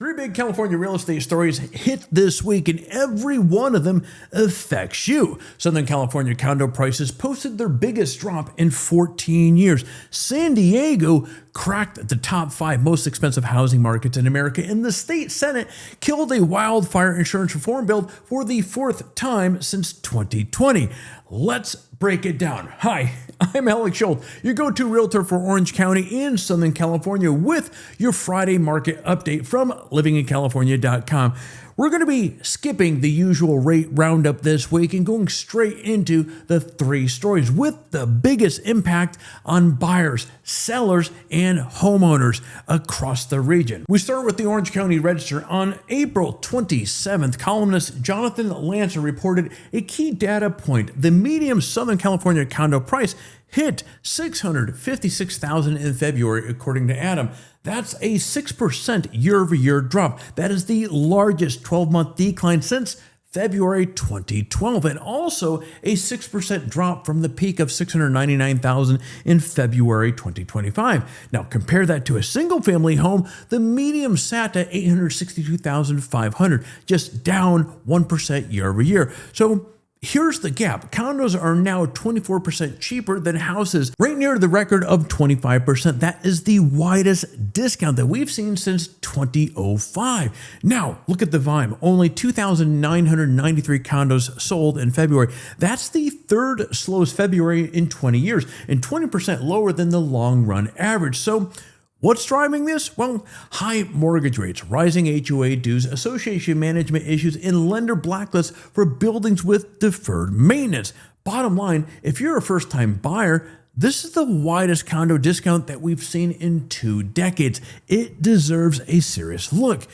Three big California real estate stories hit this week, and every one of them affects you. Southern California condo prices posted their biggest drop in 14 years. San Diego cracked the top 5 most expensive housing markets in America, and the state Senate killed a wildfire insurance reform bill for the 4th time since 2020. Let's break it down. Hi, I'm Alex Schultz, your go-to realtor for Orange County and Southern California with your Friday market update from livingincalifornia.com. We're going to be skipping the usual rate roundup this week and going straight into the 3 stories with the biggest impact on buyers, sellers, and homeowners across the region. We start with the Orange County Register. On April 27th, columnist Jonathan Lancer reported a key data point. The median Southern California condo price hit $656,000 in February, according to Adam. That's a 6% year-over-year drop. That is the largest 12-month decline since February 2012, and also a 6% drop from the peak of $699,000 in February 2025. Now, compare that to a single-family home. The median sat at $862,500, just down 1% year-over-year. So here's the gap. Condos are now 24% cheaper than houses, right near the record of 25%. That is the widest discount that we've seen since 2005. Now, look at the volume. Only 2,993 condos sold in February. That's the 3rd slowest February in 20 years and 20% lower than the long-run average. So what's driving this? Well, high mortgage rates, rising HOA dues, association management issues, and lender blacklists for buildings with deferred maintenance. Bottom line, if you're a first-time buyer, this is the widest condo discount that we've seen in 2 decades. It deserves a serious look.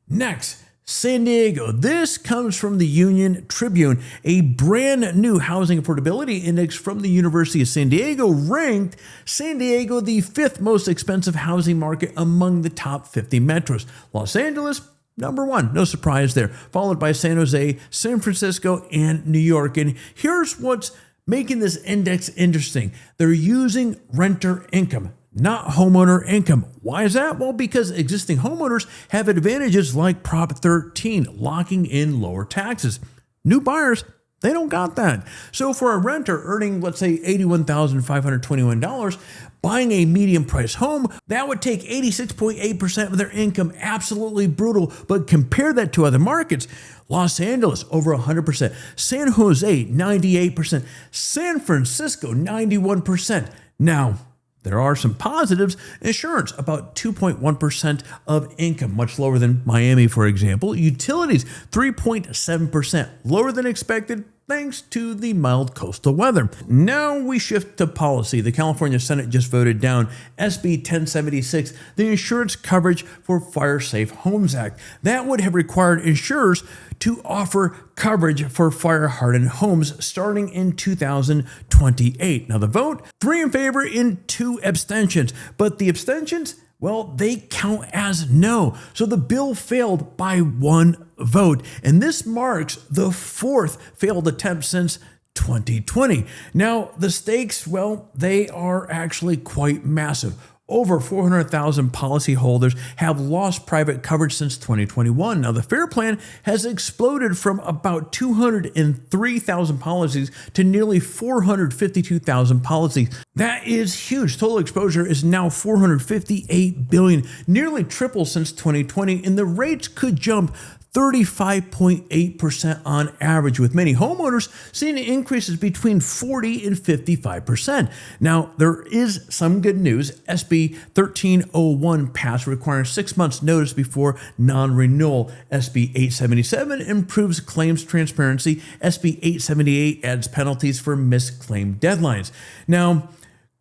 Next, San Diego. This comes from the Union Tribune. A brand new housing affordability index from the University of San Diego ranked San Diego the 5th most expensive housing market among the top 50 metros. Los Angeles, number 1, no surprise there, followed by San Jose, San Francisco, and New York. And here's what's making this index interesting. They're using renter income, not homeowner income. Why is that? Well, because existing homeowners have advantages like Prop 13, locking in lower taxes. New buyers, they don't got that. So for a renter earning, let's say $81,521, buying a medium price home, that would take 86.8% of their income. Absolutely brutal. But compare that to other markets. Los Angeles, over 100%. San Jose, 98%. San Francisco, 91%. Now, there are some positives. Insurance, about 2.1% of income, much lower than Miami, for example. Utilities, 3.7%, lower than expected, thanks to the mild coastal weather. Now we shift to policy. The California Senate just voted down SB 1076, the Insurance Coverage for Fire-Safe Homes Act. That would have required insurers to offer coverage for fire-hardened homes starting in 2028. Now the vote, 3 in favor and 2 abstentions. But the abstentions, well, they count as no. So the bill failed by 1 vote. And this marks the 4th failed attempt since 2020. Now, the stakes, well, they are actually quite massive. Over 400,000 policyholders have lost private coverage since 2021. Now, the FAIR Plan has exploded from about 203,000 policies to nearly 452,000 policies. That is huge. Total exposure is now $458 billion, nearly triple since 2020, and the rates could jump 35.8% on average, with many homeowners seeing increases between 40 and 55%. Now, there is some good news. SB 1301 passed, requiring 6 months notice before non-renewal. SB 877 improves claims transparency. SB 878 adds penalties for missed claim deadlines. Now,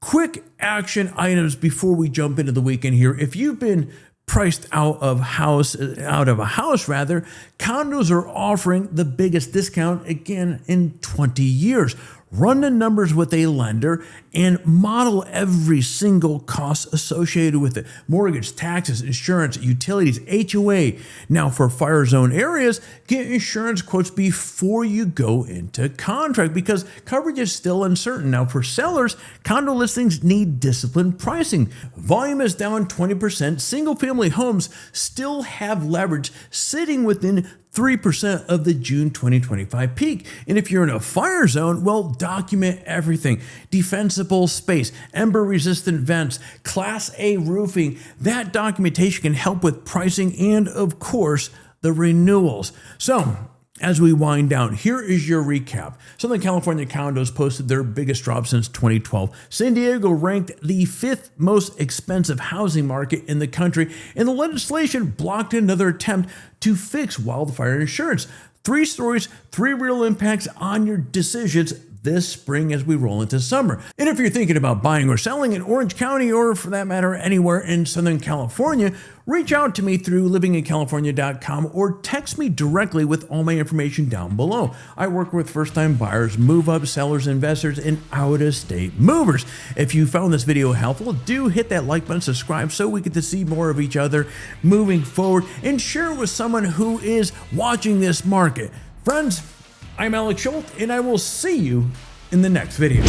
quick action items before we jump into the weekend here. If you've been priced out of a house, condos are offering the biggest discount again in 20 years. run the numbers with a lender, and model every single cost associated with it. Mortgage, taxes, insurance, utilities, HOA. Now for fire zone areas, get insurance quotes before you go into contract because coverage is still uncertain. Now for sellers, condo listings need disciplined pricing. Volume is down 20%. Single family homes still have leverage sitting within 3% of the June 2025 peak. And if you're in a fire zone, well, document everything. Defensible space, ember resistant vents, Class A roofing. That documentation can help with pricing and, of course, the renewals. So, as we wind down, here is your recap. Southern California condos posted their biggest drop since 2012. San Diego ranked the 5th most expensive housing market in the country, and the legislation blocked another attempt to fix wildfire insurance. 3 stories, 3 real impacts on your decisions this spring as we roll into summer. And if you're thinking about buying or selling in Orange County, or for that matter, anywhere in Southern California, reach out to me through livingincalifornia.com or text me directly with all my information down below. I work with first-time buyers, move-up sellers, investors, and out-of-state movers. If you found this video helpful, do hit that like button, subscribe so we get to see more of each other moving forward, and share it with someone who is watching this market. Friends, I'm Alex Schultz, and I will see you in the next video.